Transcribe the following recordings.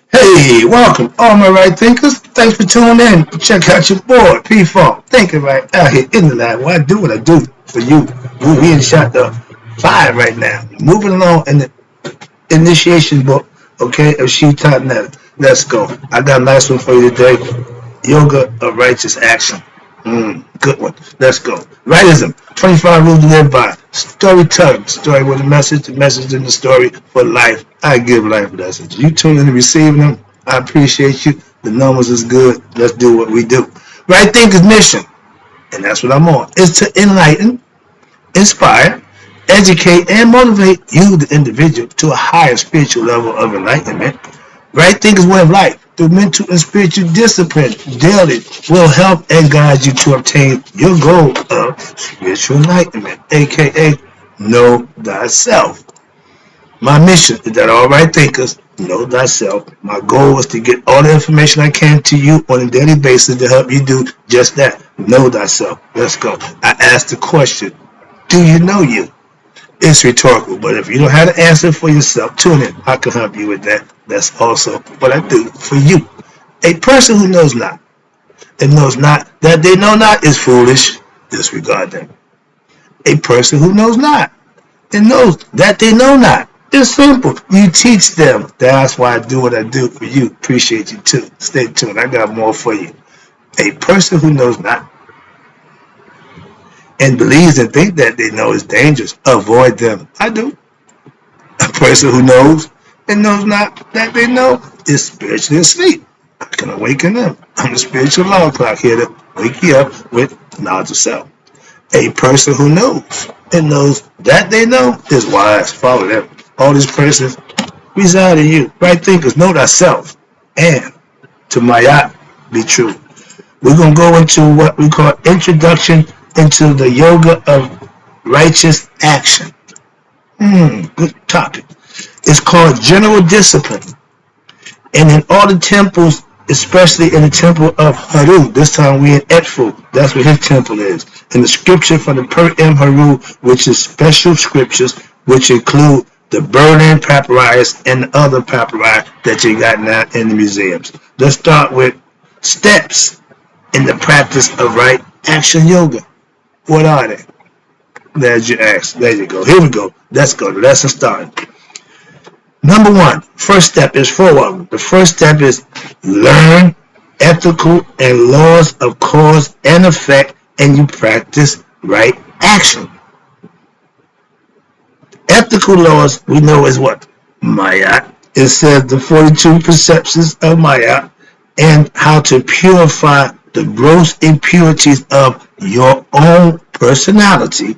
Hey, welcome, all my right thinkers. Thanks for tuning in. Check out your boy, P-Funk. Thinking right out here in the lab. Well, I do what I do for you. We in chapter 5 right now. Moving along in the initiation book, okay, of She Taught Net. Let's go. I got a nice one for you today. Yoga of Righteous Action. Good one. Let's go. Rightism. 25 rules to live by. Storytelling. Story with a message. The message in the story for life. I give life lessons. You tune in and receiving them. I appreciate you. The numbers is good. Let's do what we do. Right Thinkers mission, and that's what I'm on, is to enlighten, inspire, educate, and motivate you, the individual, to a higher spiritual level of enlightenment. Right Thinkers way of life, through mental and spiritual discipline, daily, will help and guide you to obtain your goal of spiritual enlightenment, aka know thyself. My mission is that all right thinkers know thyself. My goal is to get all the information I can to you on a daily basis to help you do just that. Know thyself. Let's go. I asked the question, do you know you? It's rhetorical, but if you don't have the answer for yourself, tune in. I can help you with that. That's also what I do for you. A person who knows not and knows not that they know not is foolish. Disregard them. A person who knows not and knows that they know not. It's simple. You teach them. That's why I do what I do for you. Appreciate you too. Stay tuned. I got more for you. A person who knows not and believes and thinks that they know is dangerous, avoid them. I do. A person who knows and knows not that they know is spiritually asleep. I can awaken them. I'm the spiritual alarm clock here to wake you up with knowledge of self. A person who knows and knows that they know is wise. Follow them. All these persons reside in you. Right thinkers, know thyself. And to Mayat, be true. We're going to go into what we call introduction into the yoga of righteous action. Good topic. It's called general discipline. And in all the temples, especially in the temple of Haru, this time we in Etfu, that's what his temple is. And the scripture from the Per M Haru, which is special scriptures, which include the burning papyrus and other papyri that you got now in the museums. Let's start with steps in the practice of right action yoga. What are they? There's your ask. There you go. Here we go. Let's go. The lesson started. Number one, first step is 4 of them. The first step is learn ethical and laws of cause and effect, and you practice right action. Ethical laws we know is what? Maya. It says the 42 perceptions of Maya and how to purify the gross impurities of your own personality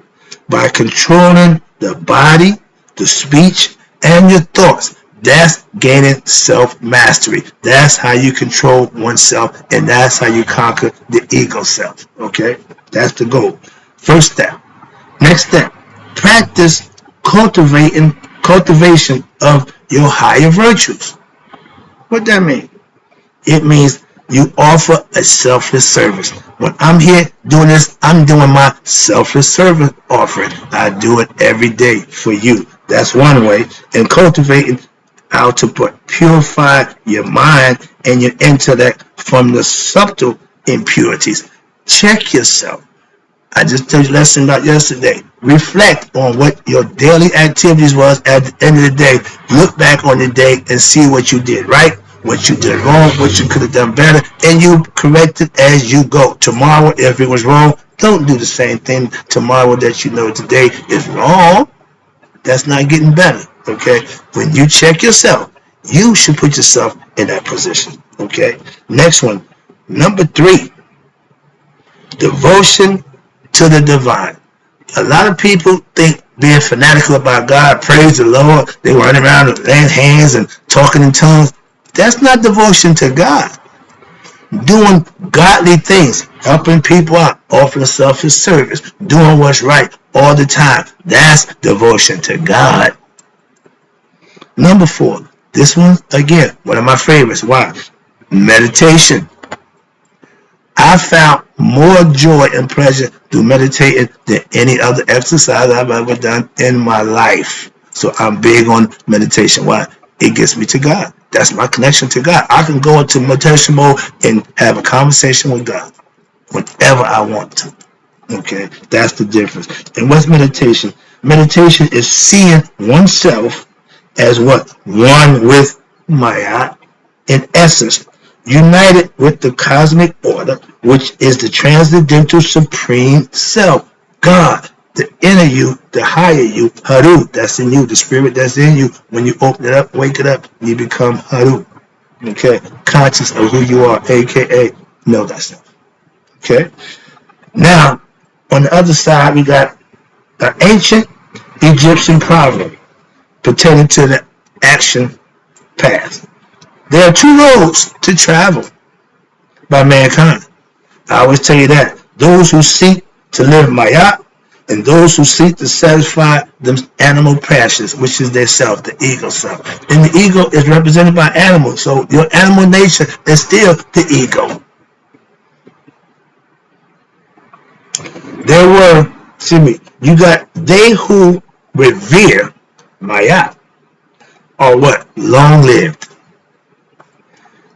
by controlling the body, the speech, and your thoughts. That's gaining self-mastery. That's how you control oneself, and that's how you conquer the ego self. Okay? That's the goal. First step. Next step. Practice cultivation of your higher virtues. What that mean? It means you offer a selfless service. When I'm here doing this, I'm doing my selfless service offering. I do it every day for you. That's one way. And cultivating how to purify your mind and your intellect from the subtle impurities. Check yourself. I just told you a lesson about yesterday. Reflect on what your daily activities was at the end of the day. Look back on the day and see what you did right, what you did wrong, what you could have done better, and you correct it as you go. Tomorrow, if it was wrong, don't do the same thing tomorrow that you know today is wrong. That's not getting better, okay? When you check yourself, you should put yourself in that position, okay? Next one, number 3, devotion to the divine. A lot of people think being fanatical about God, praise the Lord, they run around laying hands and talking in tongues. That's not devotion to God. Doing godly things, helping people out, offering selfless service, doing what's right all the time. That's devotion to God. Number 4, this one, again, one of my favorites. Why? Meditation. I found more joy and pleasure through meditating than any other exercise I've ever done in my life. So I'm big on meditation. Why? it gets me to God. That's my connection to God. I can go into meditation mode and have a conversation with God whenever I want to. Okay, that's the difference. And what's meditation? Meditation is seeing oneself as what? One with Maya, in essence, united with the cosmic order, which is the transcendental supreme self, God, the inner you, the higher you, Haru, that's in you, the spirit that's in you. When you open it up, wake it up, you become Haru. Okay, conscious of who you are, aka know thyself. Okay, now on the other side, we got an ancient Egyptian proverb pertaining to the action path. There are two roads to travel by mankind. I always tell you that. Those who seek to live Maya and those who seek to satisfy them animal passions, which is their self, the ego self. And the ego is represented by animals. So your animal nature is still the ego. There were, you got they who revere Maya are what? Long-lived.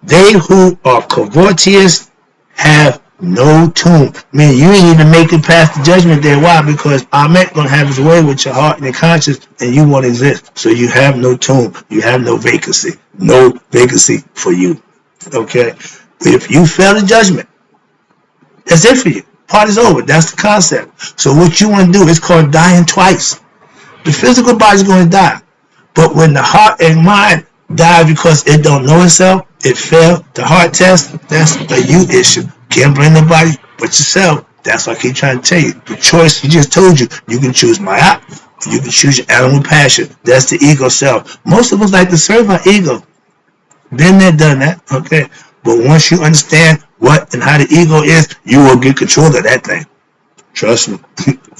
They who are covetous have no tomb. I mean, you ain't even make it past the judgment day. Why? Because Ahmed gonna have his way with your heart and your conscience, and you won't exist. So you have no tomb. You have no vacancy. No vacancy for you. Okay? If you fail the judgment, that's it for you. Party's over. That's the concept. So what you want to do is called dying twice. The physical body's going to die. But when the heart and mind die because it don't know itself, it failed the heart test, that's a you issue. Can't blame nobody but yourself. That's why I keep trying to tell you. The choice he just told you, you can choose Maya, you can choose your animal passion. That's the ego self. Most of us like to serve our ego. Been there, done that, okay? But once you understand what and how the ego is, you will get control of that thing. Trust me.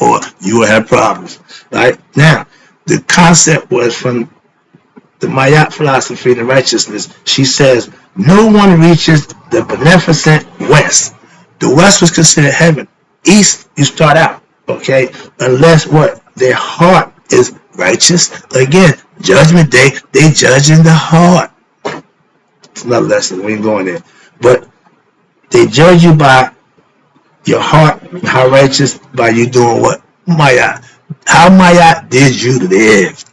Or you will have problems. Right? Now, the concept was from the Maya philosophy, the righteousness. She says, no one reaches the beneficent West. The West was considered heaven. East, you start out, okay? Unless what? Their heart is righteous. Again, judgment day, they judge in the heart. It's another lesson. We ain't going there. But they judge you by your heart, how righteous, by you doing what? Maya. How Maya did you live?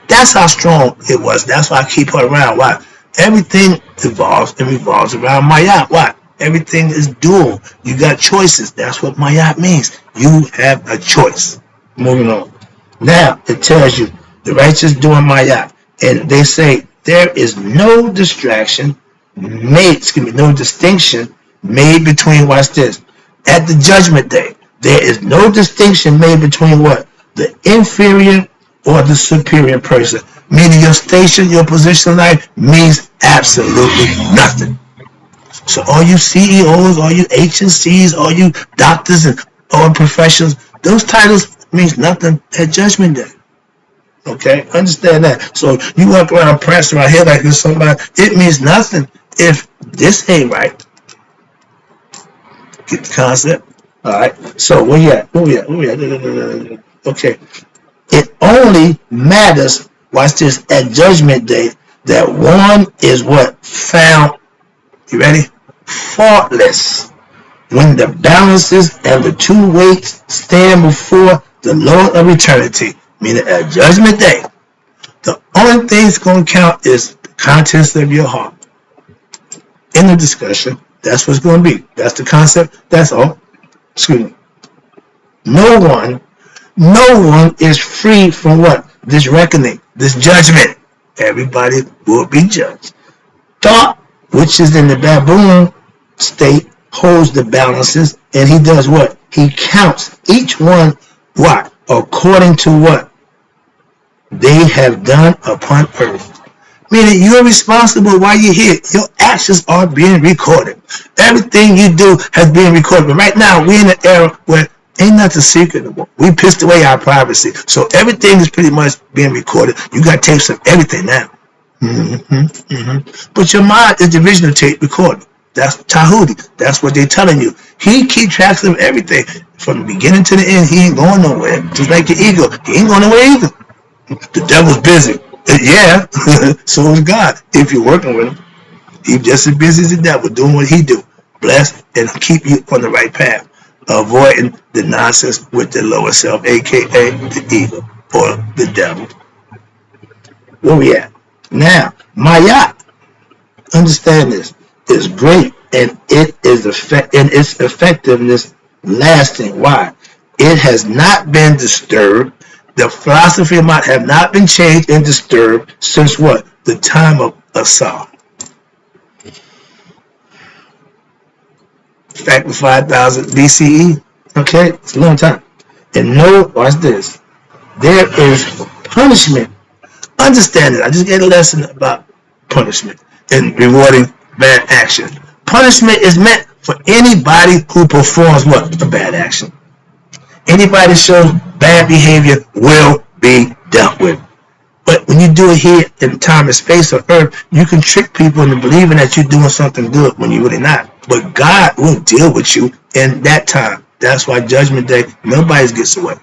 That's how strong it was. That's why I keep her around. Why? Everything evolves and revolves around Maya. Why? Everything is dual. You got choices. That's what Maya means. You have a choice. Moving on. Now, it tells you the righteous doing Maya. And they say there is no distraction made, no distinction made between, watch this, at the judgment day. There is no distinction made between what? The inferior or the superior person. Meaning your station, your position in life means absolutely nothing. So all you CEOs, all you HNCs, all you doctors and all professionals, those titles means nothing at judgment day. Okay? Understand that. So you walk around pressed around here like there's somebody, it means nothing if this ain't right. Get the concept? Alright. So where you at? Where we at? Okay. It only matters, watch this, at judgment day, that one is what? Found, you ready? Faultless. When the balances and the two weights stand before the Lord of eternity, meaning at judgment day, the only thing that's going to count is the contents of your heart. In the discussion, that's what's going to be. That's the concept. That's all. Excuse me. No one is free from what? This reckoning, this judgment. Everybody will be judged. Thought, which is in the baboon state, holds the balances, and he does what? He counts each one, what? According to what they have done upon earth. Meaning you're responsible while you're here. Your actions are being recorded. Everything you do has been recorded. But right now, we're in an era where ain't nothing secret anymore. We pissed away our privacy. So everything is pretty much being recorded. You got tapes of everything now. But your mind is the original tape recorder. That's Tahuti. That's what they're telling you. He keeps track of everything. From the beginning to the end, he ain't going nowhere. Just like your ego. He ain't going nowhere either. The devil's busy. Yeah, so is God. If you're working with him, he's just as busy as the devil doing what he do. Bless and keep you on the right path, avoiding the nonsense with the lower self, aka the ego or the devil. Where we at? Now, Maya, understand this, is great and it is and its effectiveness lasting. Why? It has not been disturbed. The philosophy of mind have not been changed and disturbed since what? The time of Asar. Back to 5000 BCE. Okay, it's a long time. And no, watch this. There is punishment. Understand it. I just gave a lesson about punishment and rewarding bad action. Punishment is meant for anybody who performs what? A bad action. Anybody that shows bad behavior will be dealt with. But when you do it here in time and space or earth, you can trick people into believing that you're doing something good when you're really not. But God will deal with you in that time. That's why Judgment Day, nobody gets away.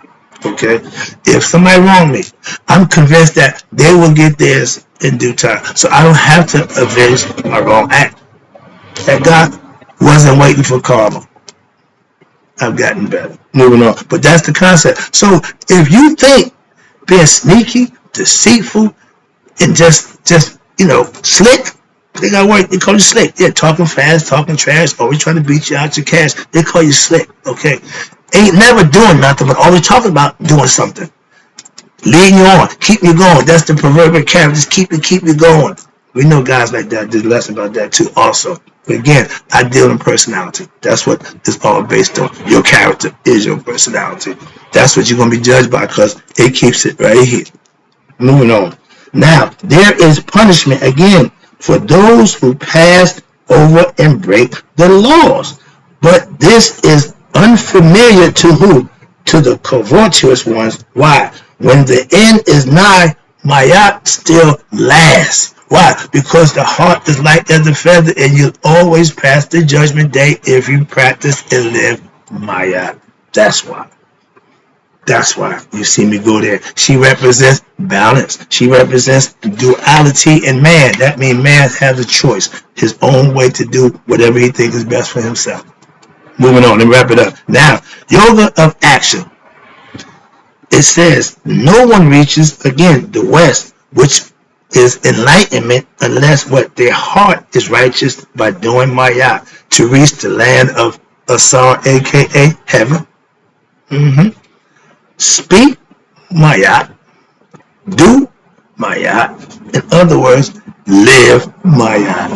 Okay? If somebody wronged me, I'm convinced that they will get theirs in due time. So I don't have to avenge my wrong act. That God wasn't waiting for karma. I've gotten better. Moving on. But that's the concept. So if you think being sneaky, deceitful, and just slick, they got work. They call you slick. Yeah, talking fast, talking trash, always trying to beat you out your cash. They call you slick. Okay, ain't never doing nothing, but always talking about doing something, leading you on, keep you going. That's the proverbial character. Just keep you going. We know guys like that. Did a lesson about that too, also. But again, I deal in personality. That's what it's all based on. Your character is your personality. That's what you're gonna be judged by, because it keeps it right here. Moving on. Now, there is punishment again for those who pass over and break the laws. But this is unfamiliar to who? To the covetous ones. Why? When the end is nigh, Mayat still lasts. Why? Because the heart is light as a feather, and you'll always pass the judgment day if you practice and live Mayat. That's why. That's why you see me go there. She represents balance. She represents duality in man. That means man has a choice, his own way to do whatever he thinks is best for himself. Moving on and wrap it up. Now, yoga of action. It says no one reaches, again, the West, which is enlightenment, unless what their heart is righteous by doing Maya, to reach the land of Asar, aka heaven. Speak Maya, do Maya. In other words, live Maya.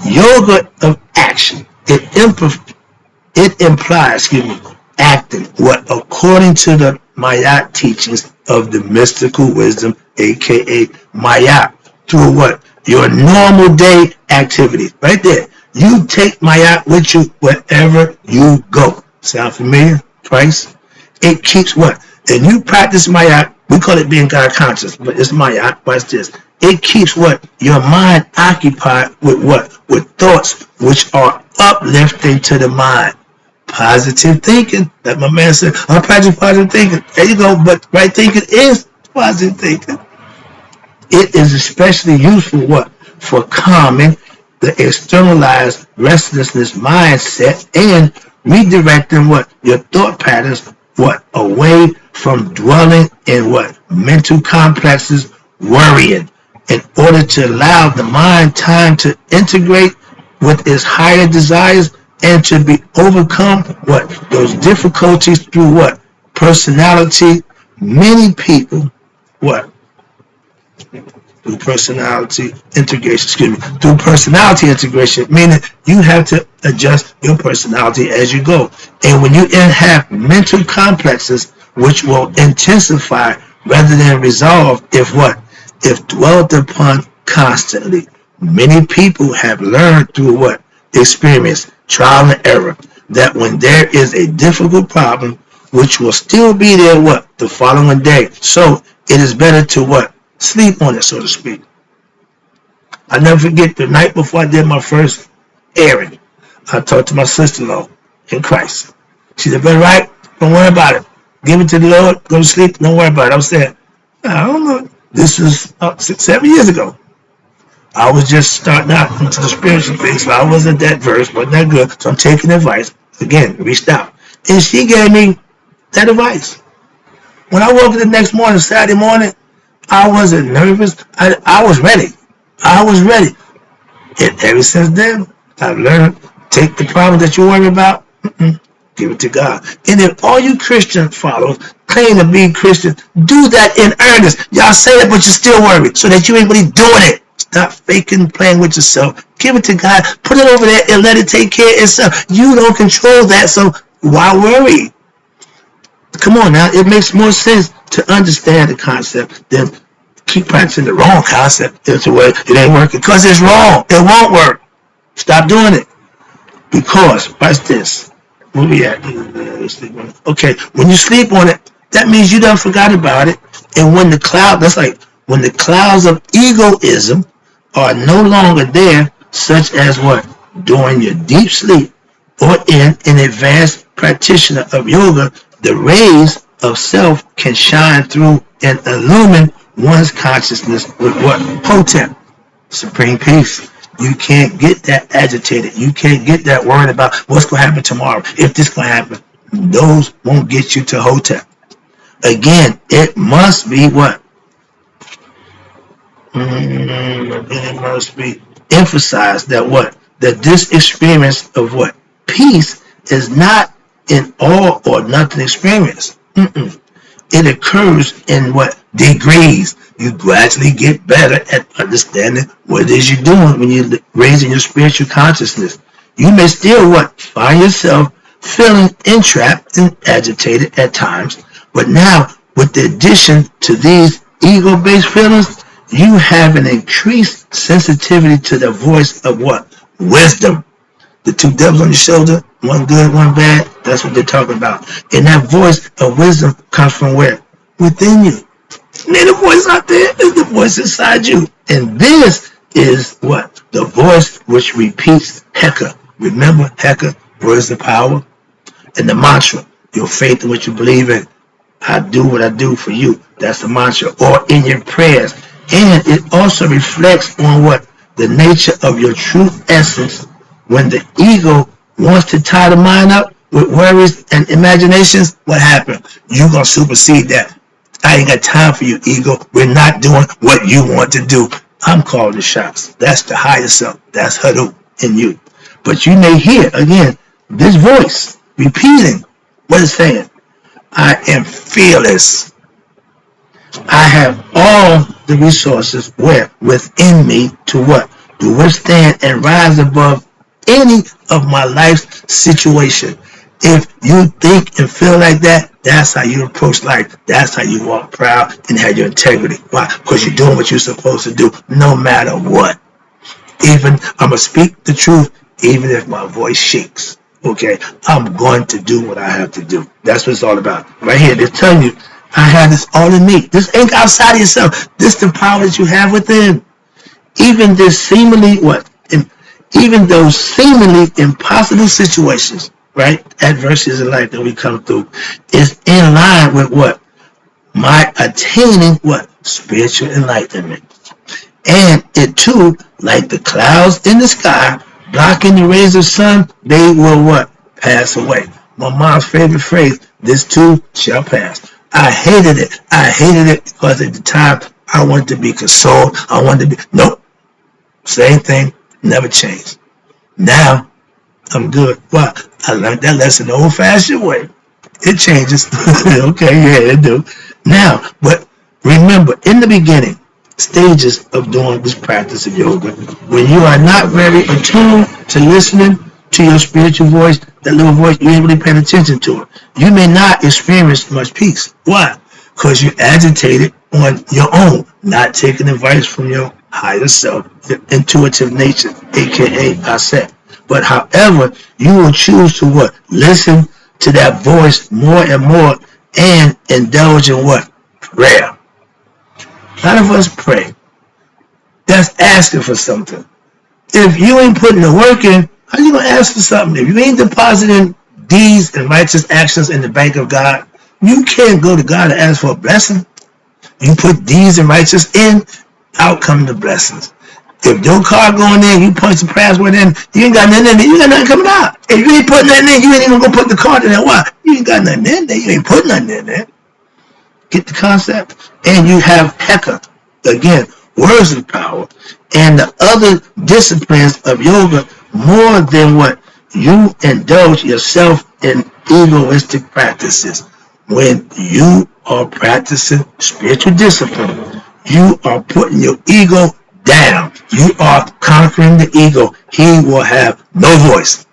Yoga of action. It implies, acting what according to the Maya teachings of the mystical wisdom, aka Maya, through what? Your normal day activities. Right there. You take Maya with you wherever you go. Sound familiar? Twice? It keeps what? And you practice Maya, we call it being God conscious, but it's Maya. Watch this. It keeps what? Your mind occupied with what? With thoughts which are uplifting to the mind. Positive thinking. Like my man said, I practice positive thinking. There you go. But right thinking is positive thinking. It is especially useful what? For calming the externalized restlessness mindset and redirecting what? Your thought patterns what? Away from dwelling in what? Mental complexes, worrying, in order to allow the mind time to integrate with its higher desires and to be overcome what? Those difficulties through what? Personality. Many people what? Through personality integration, through personality integration, meaning you have to adjust your personality as you go. And when you have mental complexes, which will intensify rather than resolve if what? If dwelt upon constantly. Many people have learned through what? Experience, trial and error, that when there is a difficult problem, which will still be there what? The following day. So it is better to what? Sleep on it, so to speak. I never forget the night before I did my first airing. I talked to my sister-in-law in Christ. She said, "Brother Wright, don't worry about it. Give it to the Lord. Go to sleep. Don't worry about it." I was there. I don't know. This was 7 years ago. I was just starting out into the spiritual thing, so I wasn't that versed, wasn't that good. So I'm taking advice. Again, reached out. And she gave me that advice. When I woke up the next morning, Saturday morning, I wasn't nervous. I was ready. I was ready. And ever since then, I've learned, take the problem that you worry about, give it to God. And if all you Christian followers claim to be Christian, do that in earnest. Y'all say that, but you're still worried, so that you ain't really doing it. Stop faking, playing with yourself. Give it to God. Put it over there and let it take care of itself. You don't control that, so why worry? Come on now. It makes more sense to understand the concept than keep practicing the wrong concept. It's a way it ain't working because it's wrong. It won't work. Stop doing it. Because, watch this. Where we at? Okay, when you sleep on it, that means you done forgot about it. And when the that's like when the clouds of egoism are no longer there, such as what? During your deep sleep or in an advanced practitioner of yoga, the rays of self can shine through and illumine one's consciousness with what? Potent, supreme peace. You can't get that agitated. You can't get that worried about what's going to happen tomorrow. If this going to happen, those won't get you to Hotep. Again, it must be what? It must be emphasized that what? That this experience of what? Peace is not an all or nothing experience. It occurs in what? Degrees. You gradually get better at understanding what it is you're doing when you're raising your spiritual consciousness. You may still what? Find yourself feeling entrapped and agitated at times. But now, with the addition to these ego-based feelings, you have an increased sensitivity to the voice of what? Wisdom. The two devils on your shoulder, one good, one bad, that's what they're talking about. And that voice of wisdom comes from where? Within you. Ain't the voice out there, it's the voice inside you. And this is what? The voice which repeats Heka. Remember Heka, words of power? And the mantra, your faith in what you believe in. I do what I do for you. That's the mantra. Or in your prayers. And it also reflects on what? The nature of your true essence. When the ego wants to tie the mind up with worries and imaginations, what happens? You're going to supersede that. I ain't got time for you, ego. We're not doing what you want to do. I'm calling the shots. That's the higher self. That's Haru in you. But you may hear, again, this voice repeating what it's saying. I am fearless. I have all the resources within me to what? To withstand and rise above any of my life's situation. If you think and feel like that, that's how you approach life. That's how you walk proud and have your integrity. Why? Because you're doing what you're supposed to do, no matter what. Even, I'm going to speak the truth, even if my voice shakes. Okay? I'm going to do what I have to do. That's what it's all about. Right here, they're telling you, I have this all in me. This ain't outside of yourself. This is the power that you have within. Even this seemingly, what? Even those seemingly impossible situations, right? Adversities in life that we come through is in line with what? My attaining what? Spiritual enlightenment. And it too, like the clouds in the sky, blocking the rays of the sun, they will what? Pass away. My mom's favorite phrase, this too shall pass. I hated it. I hated it because at the time I wanted to be consoled. I wanted to be, nope. Same thing, never changed. Now, I'm good. Well, I learned that lesson the old-fashioned way. It changes. Okay, yeah, it do. Now, but remember, in the beginning, stages of doing this practice of yoga, when you are not very attuned to listening to your spiritual voice, that little voice, you ain't really paying attention to it. You may not experience much peace. Why? Because you're agitated on your own, not taking advice from your higher self, your intuitive nature, aka Aset. But however, you will choose to what? Listen to that voice more and more and indulge in what? Prayer. A lot of us pray. That's asking for something. If you ain't putting the work in, how you going to ask for something? If you ain't depositing deeds and righteous actions in the bank of God, you can't go to God and ask for a blessing. You put deeds and righteous in, out come the blessings. If your car going in, you punch the password in, you ain't got nothing in there, you ain't got nothing coming out. If you ain't putting nothing in, you ain't even gonna put the card in there. Why? You ain't got nothing in there, you ain't putting nothing in there. Get the concept? And you have Heka, again, words of power, and the other disciplines of yoga more than what you indulge yourself in egoistic practices. When you are practicing spiritual discipline, you are putting your ego down. You are conquering the ego. He will have no voice.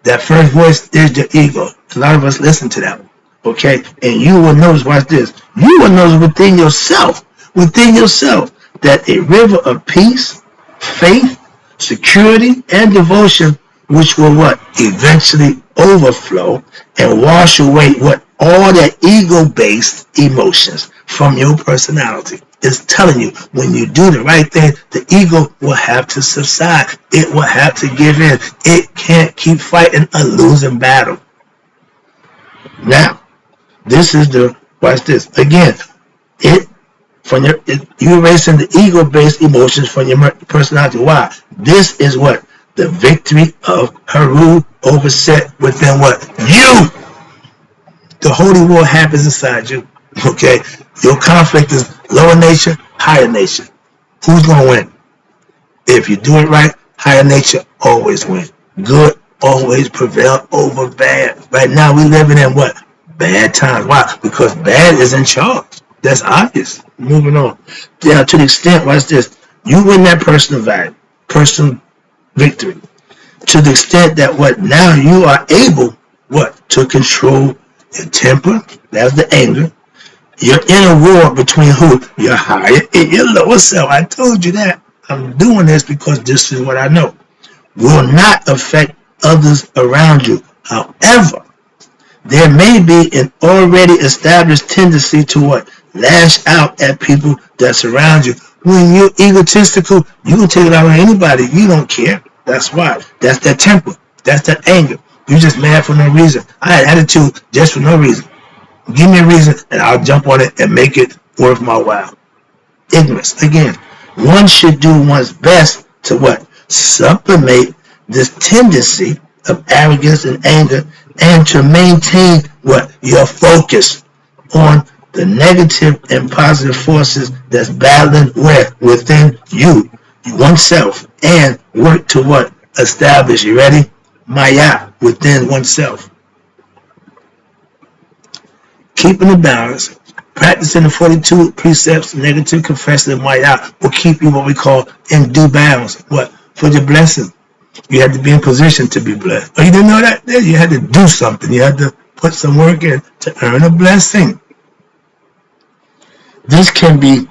That first voice is your ego. A lot of us listen to that. Okay? And you will notice, watch this, you will notice within yourself, that a river of peace, faith, security, and devotion, which will what? Eventually overflow and wash away what? All that ego-based emotions from your personality. It's telling you, when you do the right thing, the ego will have to subside. It will have to give in. It can't keep fighting a losing battle. Now, this is the, watch this. Again, you're erasing the ego-based emotions from your personality. Why? This is what? The victory of Haru over set within what? You! The holy war happens inside you. Okay? Your conflict is lower nature, higher nature. Who's going to win? If you do it right, higher nature always wins. Good always prevail over bad. Right now we living in what? Bad times. Why? Because bad is in charge. That's obvious. Moving on. Now, to the extent, watch this, you win that personal value, personal victory. To the extent that what? Now you are able, what? To control your temper. That's the anger. Your inner war between who? Your higher and your lower self. I told you that. I'm doing this because this is what I know. Will not affect others around you. However, there may be an already established tendency to what? Lash out at people that surround you. When you're egotistical, you can take it out on anybody. You don't care. That's why. That's that temper. That's that anger. You're just mad for no reason. I had attitude just for no reason. Give me a reason and I'll jump on it and make it worth my while. Ignorance. Again, one should do one's best to what? Sublimate this tendency of arrogance and anger, and to maintain what? Your focus on the negative and positive forces that's battling within you, oneself, and work to what? Establish, you ready? Maya within oneself. Keeping the balance, practicing the 42 precepts, negative confession of Maya will keep you what we call in due bounds. What? For the blessing. You had to be in position to be blessed. Oh, you didn't know that? You had to do something. You had to put some work in to earn a blessing. This can be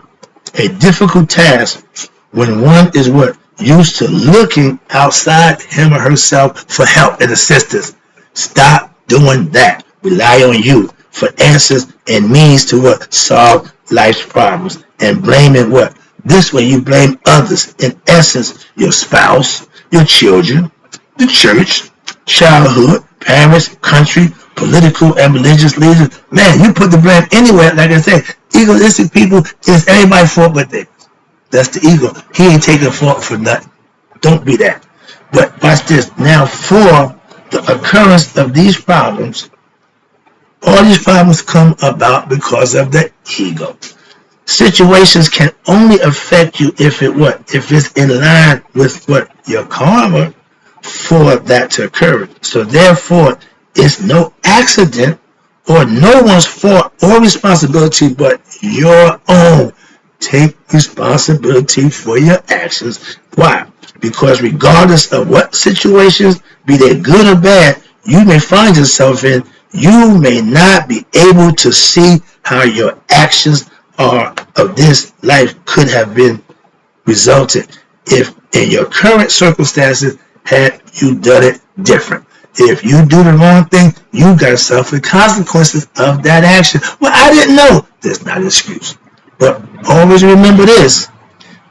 a difficult task when one is what? Used to looking outside him or herself for help and assistance. Stop doing that. Rely on you for answers and means to what? Solve life's problems. And blaming what? This way you blame others. In essence, your spouse, your children, the church, childhood, parents, country, political and religious leaders. Man, you put the blame anywhere. Like I said, egoistic people, it's everybody's fault but theirs. That's the ego. He ain't taking fault for nothing. Don't be that. But watch this. Now, for the occurrence of these problems, all these problems come about because of the ego. Situations can only affect you if it what? If it's in line with what? Your karma for that to occur. So therefore, it's no accident or no one's fault or responsibility but your own. Take responsibility for your actions. Why? Because regardless of what situations, be they good or bad, you may find yourself in, you may not be able to see how your actions are of this life could have been resulted if in your current circumstances had you done it different. If you do the wrong thing, you got to suffer the consequences of that action. Well, I didn't know. That's not an excuse. But always remember this.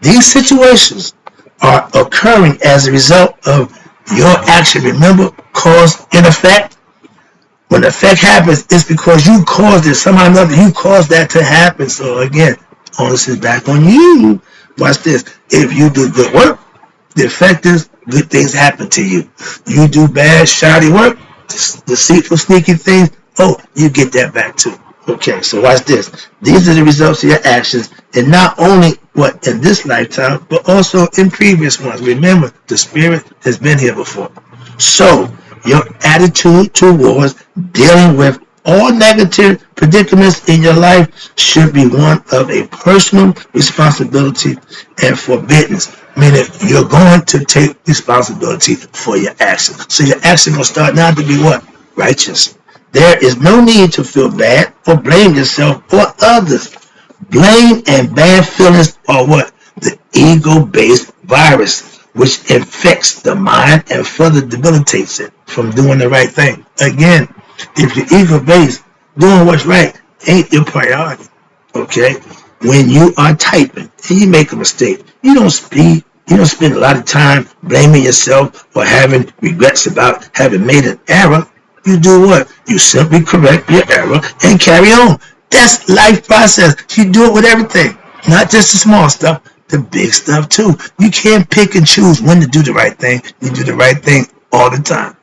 These situations are occurring as a result of your action. Remember, cause and effect? When the effect happens, it's because you caused it. Somehow or another, you caused that to happen. So again, onus is back on you. Watch this. If you do good work, the effect is good things happen to you. You do bad, shoddy work, deceitful, sneaky things, oh, you get that back too. Okay, so watch this. These are the results of your actions, and not only what in this lifetime, but also in previous ones. Remember, the spirit has been here before. So, your attitude towards dealing with all negative predicaments in your life should be one of a personal responsibility and forbiddance. Meaning you're going to take responsibility for your actions. So your action will start now to be what? Righteous. There is no need to feel bad or blame yourself or others. Blame and bad feelings are what? The ego-based virus, which infects the mind and further debilitates it from doing the right thing. Again, if you're ego-based, doing what's right ain't your priority. Okay? When you are typing and you make a mistake, you don't spend a lot of time blaming yourself or having regrets about having made an error. You do what? You simply correct your error and carry on. That's life process. You do it with everything, not just the small stuff, the big stuff too. You can't pick and choose when to do the right thing. You do the right thing all the time.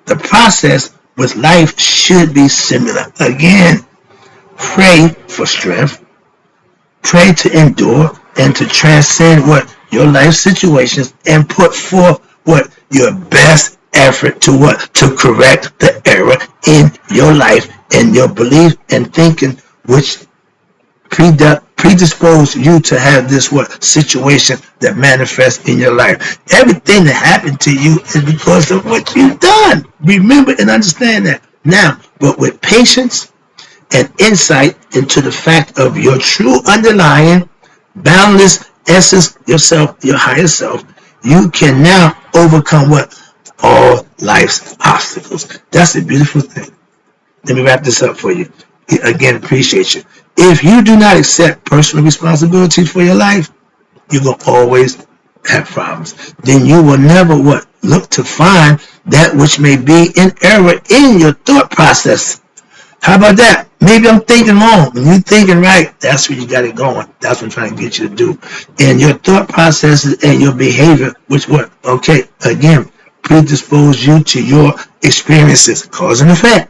The process with life should be similar. Again, pray for strength, pray to endure and to transcend what your life situations and put forth what your best effort to what? To correct the error in your life and your belief and thinking which predispose you to have this what situation that manifests in your life. Everything that happened to you is because of what you've done. Remember and understand that. Now, but with patience and insight into the fact of your true underlying boundless essence, yourself, your higher self, you can now overcome what? All life's obstacles. That's a beautiful thing. Let me wrap this up for you. Again, appreciate you. If you do not accept personal responsibility for your life, you're going to always have problems. Then you will never what? Look to find that which may be in error in your thought process. How about that? Maybe I'm thinking wrong. When you're thinking right, that's where you got it going. That's what I'm trying to get you to do. And your thought processes and your behavior, which what? Okay, again, predispose you to your experiences, cause and effect.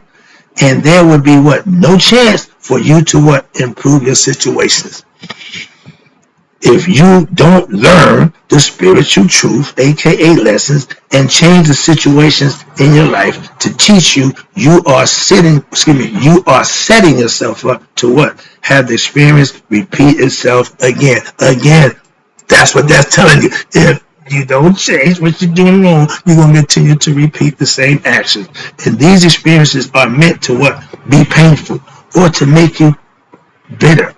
And there would be what? No chance for you to what? Improve your situations. If you don't learn the spiritual truth, aka lessons, and change the situations in your life to teach you, you are setting yourself up to what? Have the experience repeat itself again. Again, that's what that's telling you. If you don't change what you're doing wrong, you're going to continue to repeat the same actions. And these experiences are meant to what? Be painful or to make you bitter.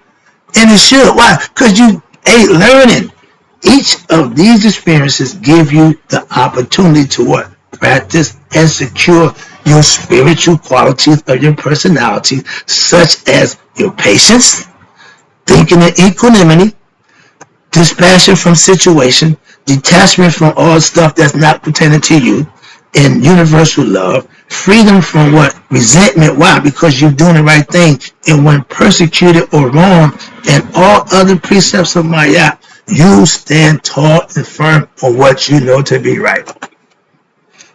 And it should. Why? Because you ain't learning. Each of these experiences give you the opportunity to what? Practice and secure your spiritual qualities of your personality, such as your patience, thinking in equanimity, dispassion from situation, detachment from all stuff that's not pertaining to you, and universal love, freedom from what? Resentment. Why? Because you're doing the right thing. And when persecuted or wrong and all other precepts of Maya, you stand tall and firm on what you know to be right.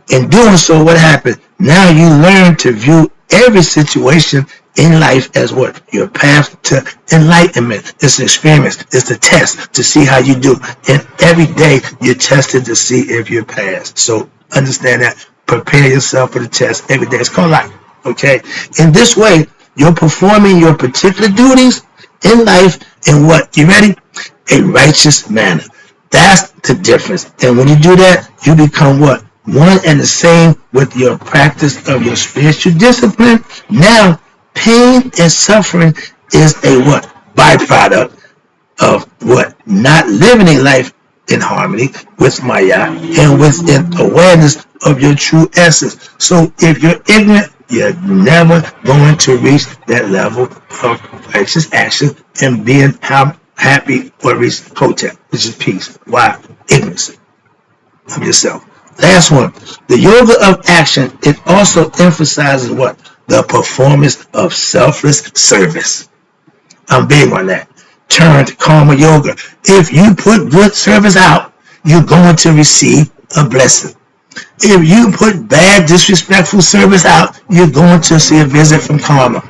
In doing so, what happens? Now you learn to view every situation in life as what? Your path to enlightenment. It's an experience. It's a test to see how you do. And every day you're tested to see if you're passed. So understand that. Prepare yourself for the test every day. It's called life. Okay? In this way, you're performing your particular duties in life in what? You ready? A righteous manner. That's the difference. And when you do that, you become what? One and the same with your practice of your spiritual discipline. Now, pain and suffering is a what? Byproduct of what? Not living a life in harmony with Maya and within awareness of your true essence. So if you're ignorant, you're never going to reach that level of righteous action and being happy or reach Hotep, which is peace. Why? Ignorance of yourself. Last one. The yoga of action, it also emphasizes what? The performance of selfless service. I'm big on that. turn to karma yoga. If you put good service out, you're going to receive a blessing. If you put bad, disrespectful service out, you're going to see a visit from karma.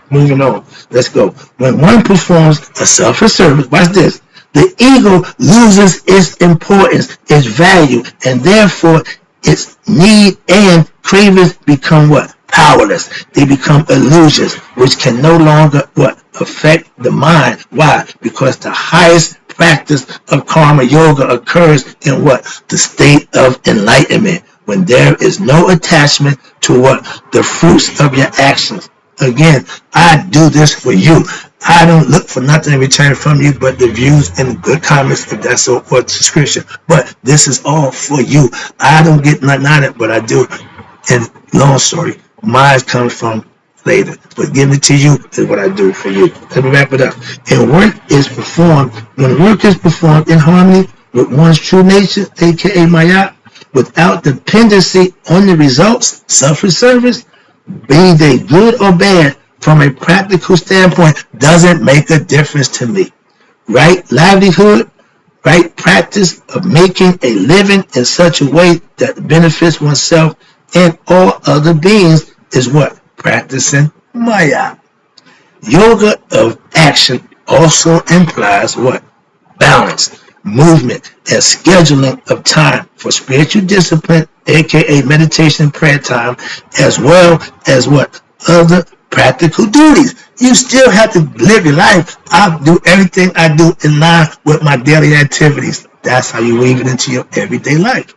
Moving on. Let's go. When one performs a selfish service, watch this. The ego loses its importance, its value, and therefore its need and cravings become what? Powerless. They become illusions, which can no longer what? Affect the mind. Why? Because the highest practice of karma yoga occurs in what? The state of enlightenment, when there is no attachment to what? The fruits of your actions. Again, I do this for you. I don't look for nothing in return from you but the views and the good comments, if that's what subscription. But this is all for you. I don't get nothing out of it, but I do. And long story, mine comes from later. But giving it to you is what I do for you. Let me wrap it up. And work is performed, when work is performed in harmony with one's true nature, aka Maya, without dependency on the results, selfish service, be they good or bad, from a practical standpoint, doesn't make a difference to me. Right livelihood, right practice of making a living in such a way that benefits oneself and all other beings is what? Practicing Maya. Yoga of action also implies what? Balance, movement, and scheduling of time for spiritual discipline, aka meditation and prayer time, as well as what? Other practical duties. You still have to live your life. I do everything I do in line with my daily activities. That's how you weave it into your everyday life.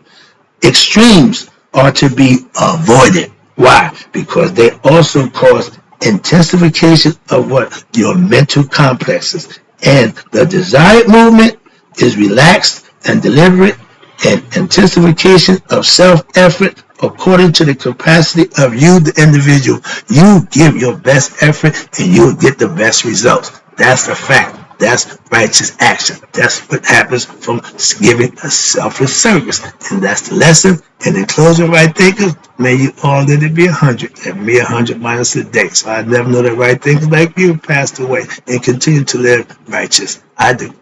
Extremes are to be avoided. Why? Because they also cause intensification of what? Your mental complexes. And the desired movement is relaxed and deliberate, and intensification of self-effort according to the capacity of you, the individual. You give your best effort and you'll get the best results. That's a fact. That's righteous action. That's what happens from giving a selfless service. And that's the lesson. And in closing, right thinkers, may you all let it be 100 and me 100 minus a day. So I never know that right thinkers like you passed away and continue to live righteous. I do.